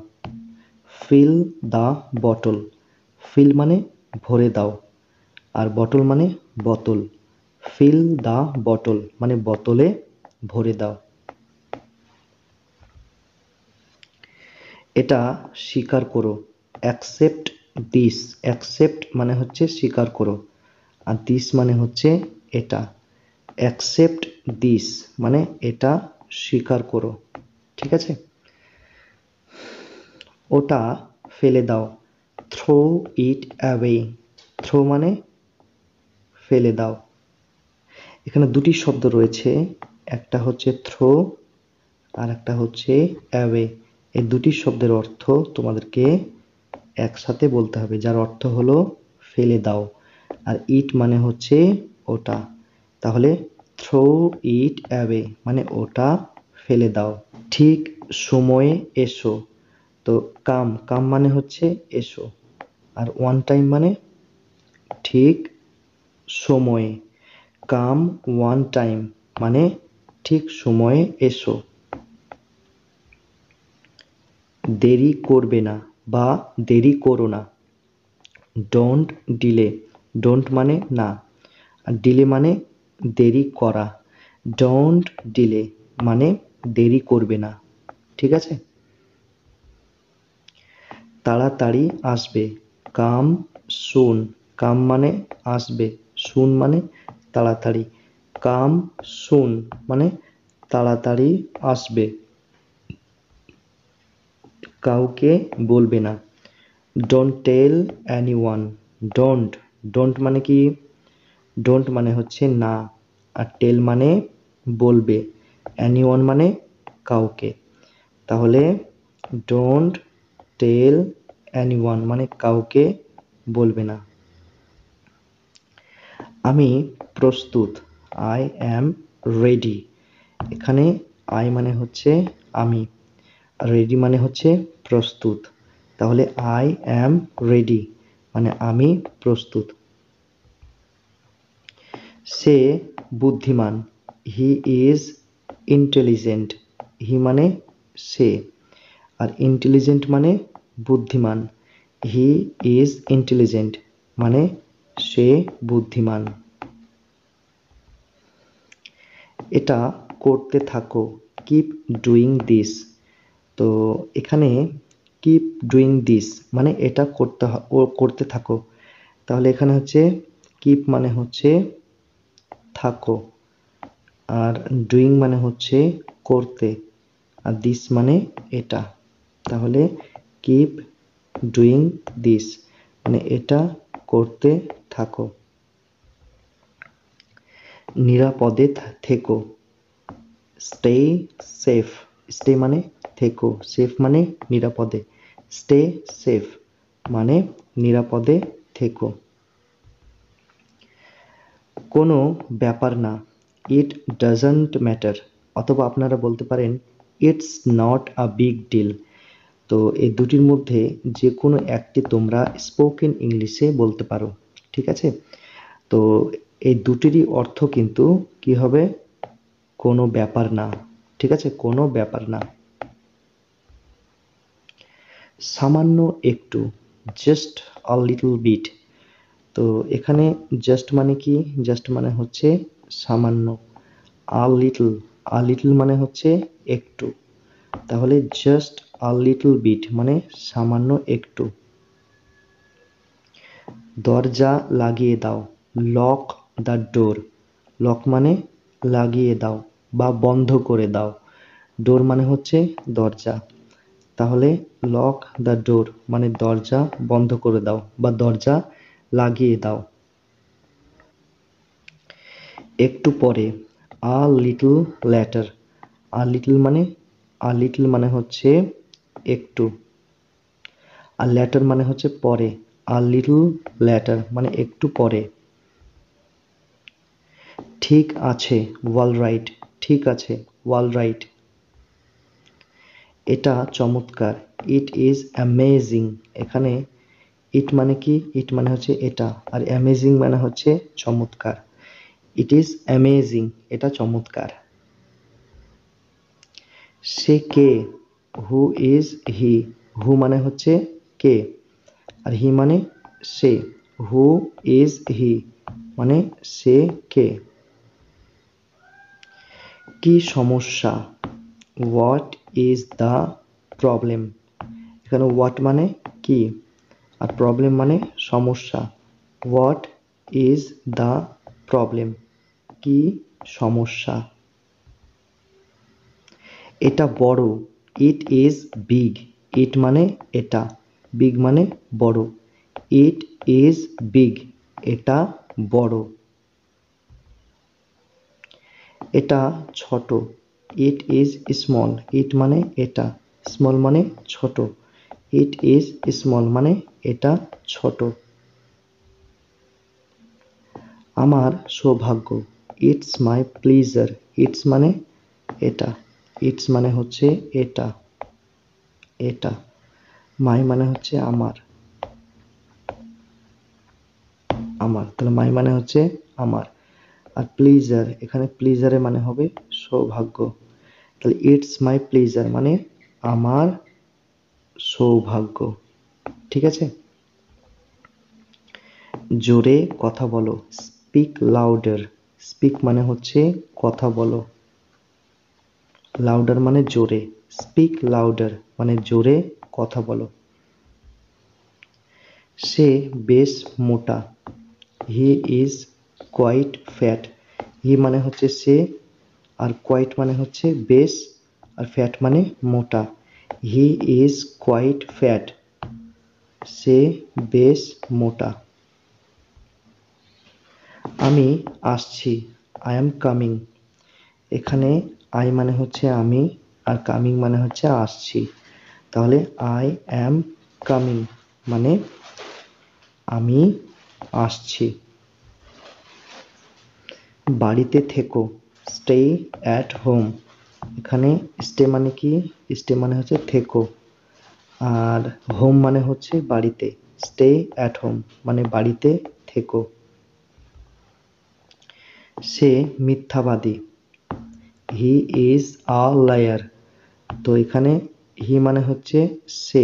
ফিল দ্য বটল। ফিল মানে ভরে দাও, আর বটল মানে বোতল। ফিল দ্য বটল মানে বোতলে ভরে দাও। এটা স্বীকার করো, অ্যাকসেপ্ট দিস। অ্যাকসেপ্ট মানে হচ্ছে স্বীকার করো, আর দিস মানে হচ্ছে এটা। অ্যাকসেপ্ট দিস মানে এটা স্বীকার করো, ঠিক আছে? ওটা ফেলে দাও, থ্রো ইট অ্যাওয়ে। থ্রো মানে ফেলে দাও। এখানে দুটি শব্দ রয়েছে, একটা হচ্ছে থ্রো আর একটা হচ্ছে অ্যাওয়ে। এই দুটি শব্দের অর্থ তোমাদেরকে একসাথে বলতে হবে, যার অর্থ হলো ফেলে দাও, আর ইট মানে হচ্ছে ওটা। তাহলে থ্রো ইট অ্যাওয়ে মানে ওটা ফেলে দাও। ঠিক সময়ে এসো, তো কাম কাম মানে হচ্ছে এসো, আর ওয়ান টাইম মানে ঠিক সময়ে। কাম ওয়ান টাইম মানে ঠিক সময়ে এসো। দেরি করবে না বা দেরি করো না, ডোন্ট ডিলে। ডোন্ট মানে না, আর ডিলে মানে দেরি করা। ডোন্ট ডিলে মানে দেরি করবে না, ঠিক আছে? তাড়াতাড়ি আসবে, কাম সুন। কাম মানে আসবে, সুন মানে তাড়াতাড়ি। কাম সুন মানে তাড়াতাড়ি আসবে। কাউকে বলবে না, don't tell anyone. Don't, don't মানে কি? ডোন্ট মানে হচ্ছে না, আর টেল মানে বলবে, এনিওয়ান মানে কাউকে। তাহলে ডোন্ট টেল এনিওয়ান মানে কাউকে বলবে না। আমি প্রস্তুত, আই অ্যাম রেডি। এখানে আই মানে হচ্ছে আমি, আর রেডি মানে হচ্ছে প্রস্তুত। তাহলে আই অ্যাম রেডি মানে আমি প্রস্তুত। সে বুদ্ধিমান, হি ইজ ইন্টেলিজেন্ট। হি মানে সে, আর ইন্টেলিজেন্ট মানে বুদ্ধিমান। হি ইজ ইন্টেলিজেন্ট মানে সে বুদ্ধিমান। এটা করতে থাকো, কিপ ডুইং দিস। তো এখানে কিপ ডুইং দিস মানে এটা করতে থাকো। তাহলে এখানে হচ্ছে কিপ মানে হচ্ছে থাকো, আর ডুইং মানে হচ্ছে করতে, আর দিস মানে এটা। তাহলে কিপ ডুইং দিস মানে এটা করতে থাকো। নিরাপদে থেকো, স্টে সেফ। স্টে মানে থেকো, সেফ মানে নিরাপদে। স্টে সেফ মানে নিরাপদে থেকো। কোনো ব্যাপার না, ইট ডাজন্ট ম্যাটার। অথবা আপনারা বলতে পারেন it's not a big deal. তো এই দুটির মধ্যে যে কোনো একটি তোমরা স্পোকেন ইংলিশে বলতে পারো, ঠিক আছে? তো এই দুটিরই অর্থ কিন্তু কি হবে? কোনো ব্যাপার না, ঠিক আছে? কোনো ব্যাপার না। সামান্য একটু, জাস্ট আ লিটল বিট। তো এখানে জাস্ট মানে কি? জাস্ট মানে হচ্ছে সামান্য। আ লিটল, আ লিটল মানে হচ্ছে একটু। তাহলে জাস্ট আ লিটল বিট মানে সামান্য একটু। দরজা লাগিয়ে দাও, লক দ্য ডোর। লক মানে লাগিয়ে দাও বা বন্ধ করে দাও, ডোর মানে হচ্ছে দরজা। তাহলে লক দ্য ডোর মানে দরজা বন্ধ করে দাও বা দরজা লাগিয়ে দাও। একটু পরে, a little later. A little মানে হচ্ছে একটু, আর ল্যাটার মানে হচ্ছে পরে। আ লিটল ল্যাটার মানে একটু পরে। ঠিক আছে, ওয়াল রাইট। ঠিক আছে, ওয়াল রাইট। এটা চমৎকার, ইট ইজ অ্যামেজিং। এখানে ইট মানে কি? ইট মানে হচ্ছে এটা, আর অ্যামেজিং মানে হচ্ছে চমৎকার। ইট ইজ অ্যামেজিং এটা চমৎকার। সে কে, হু ইজ হি, হু মানে হচ্ছে কে, আর হি মানে সে, হু ইজ হি মানে সে কে। কি সমস্যা, হোয়াট ইজ দ্য প্রবলেম। এখানে হোয়াট মানে কি, আর প্রবলেম মানে সমস্যা। হোয়াট ইজ দ্য প্রবলেম, কি সমস্যা। এটা বড়, ইট ইজ বিগ, ইট মানে এটা, বিগ মানে বড়, ইট ইজ বিগ এটা বড়। এটা ছোট, ইট ইজ স্মল, ইট মানে এটা, স্মল মানে ছোট, ইট ইজ স্মল মানে এটা ছোট। আমার সৌভাগ্য, ইটস মাই প্লিজার, ইটস মানে এটা, ইটস মানে হচ্ছে এটা, এটা, মাই মানে হচ্ছে আমার, আমার, তাহলে মাই মানে হচ্ছে আমার, আর প্লিজার, এখানে প্লিজারের মানে হবে সৌভাগ্য, তাহলে ইটস মাই প্লিজার মানে আমার সৌভাগ্য। ঠিক আছে, জোরে কথা বলো, স্পিক লাউডার, স্পিক মানে হচ্ছে কথা বলো, লাউডার মানে জোরে, স্পিক লাউডার মানে জোরে কথা বলো। সে বেশ মোটা, হি ইজ কোয়াইট ফ্যাট, হি মানে হচ্ছে সে, আর কোয়াইট মানে হচ্ছে বেশ, আর ফ্যাট মানে মোটা, হি ইজ কোয়াইট ফ্যাট সে বেশ মোটা। আমি আসছি, আই এম কামিং, এখানে আই মানে হচ্ছে আমি, আর কামিং মানে হচ্ছে আসছি, তাহলে আই অ্যাম কামিং মানে আমি আসছি। বাড়িতে থেকো, স্টে অ্যাট হোম, এখানে স্টে মানে কি, স্টে মানে হচ্ছে থেকো, আর হোম মানে হচ্ছে বাড়িতে, স্টে অ্যাট হোম মানে বাড়িতে থেকো। সে মিথ্যাবাদী, হি ইজ আ লায়ার, তো এখানে হি মানে হচ্ছে সে,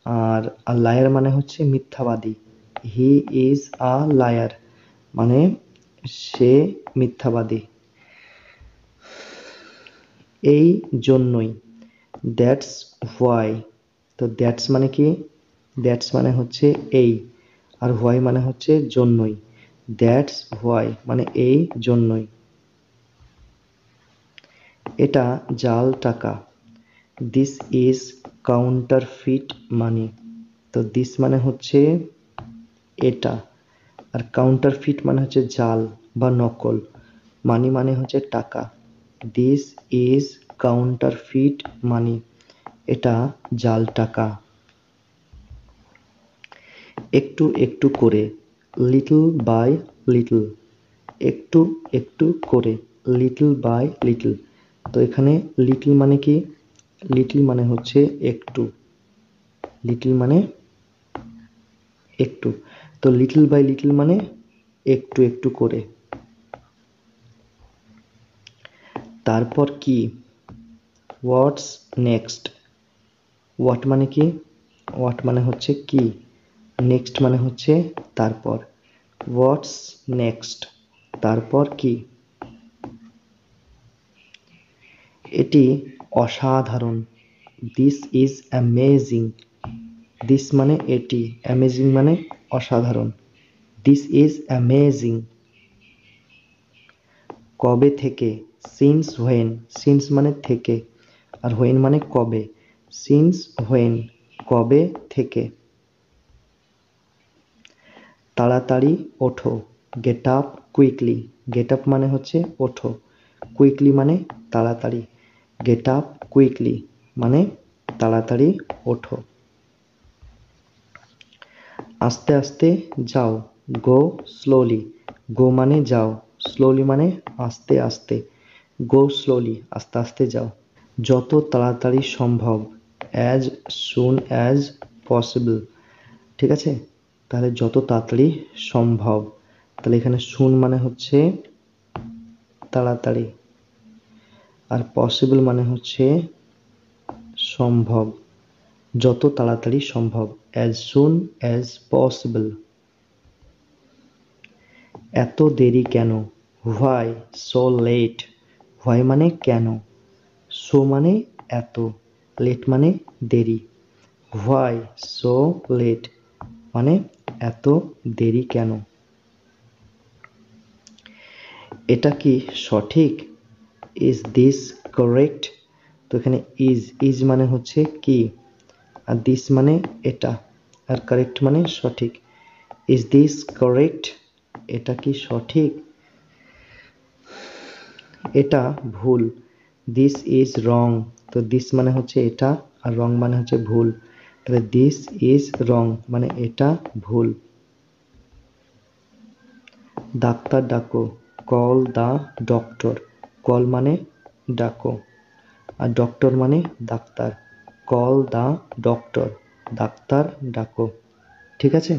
আর লায়ার মানে হচ্ছে মিথ্যাবাদী, হি ইজ আ লায়ার মানে সে মিথ্যাবাদী। এই জন্যই, দ্যাটস হোয়াই, তো দ্যাটস মানে কি, দ্যাটস মানে হচ্ছে এই, আর হোয়াই মানে হচ্ছে জন্যই, দ্যাটস হোয়াই মানে এই জন্যই। এটা জাল টাকা, দিস ইজ কাউন্টারফিট মানি, তো দিস মানে হচ্ছে এটা, আর কাউন্টারফিট মানে হচ্ছে জাল বা নকল, মানি মানে হচ্ছে টাকা, দিস ইজ কাউন্টারফিট মানি এটা জাল টাকা। একটু একটু করে, লিটল বাই লিটল, একটু একটু করে, লিটল বাই লিটল, তো এখানে লিটল মানে কি, লিটল মানে হচ্ছে একটু, লিটল মানে একটু, তো লিটল বাই লিটল মানে একটু একটু করে। তারপর কি, হোয়াটস নেক্সট, হোয়াট মানে কি, হোয়াট মানে হচ্ছে কি, নেক্সট মানে হচ্ছে তারপর, হোয়াটস নেক্সট তারপর কি। এটি অসাধারণ, দিস ইজ অ্যামেজিং, দিস মানে এটি, অ্যামেজিং মানে অসাধারণ, দিস ইজ অ্যামেজিং। কবে থেকে, সিন্স হোয়েন, সিন্স মানে থেকে, আর হোয়েন মানে কবে, সিন্স হোয়েন কবে থেকে। তাড়াতাড়ি ওঠো, get up quickly, get up মানে হচ্ছে ওঠো, কুইকলি মানে তাড়াতাড়ি, গেট আপ কুইকলি মানে তাড়াতাড়ি ওঠো। আস্তে আস্তে যাও, গো স্লোলি, গো মানে যাও, স্লোলি মানে আস্তে আস্তে, গো স্লোলি আস্তে আস্তে যাও। যত তাড়াতাড়ি সম্ভব, অ্যাজ সুন অ্যাজ পসিবল, ঠিক আছে, তাহলে যত তাড়াতাড়ি সম্ভব, তাহলে এখানে সুন মানে হচ্ছে তাড়াতাড়ি, আর পসিবল মানে হচ্ছে সম্ভব, যত তাড়াতাড়ি সম্ভব, অ্যাজ সুন অ্যাজ পসিবল। এত দেরি কেন? Why so late? হোয়াই মানে কেন, সো মানে এত, লেট মানে দেরি। হোয়াই সো লেট মানে এত দেরি কেন। এটা কি সঠিক? Is this correct? তো এখানে ইজ মানে হচ্ছে কি, আর দিস মানে এটা, আর কারেক্ট মানে সঠিক। Is this correct? এটা কি সঠিক? এটা ভুল। This is wrong. তো দিস মানে হচ্ছে এটা, আর রং মানে হচ্ছে ভুল, তাহলে দিস ইজ রং মানে এটা ভুল। ডাক্তার ডাকো, কল দা ডক্টর। কল মানে ডাকো, আর ডক্টর মানে ডাক্তার। কল দা ডক্টর, ডাক্তার ডাকো। ঠিক আছে।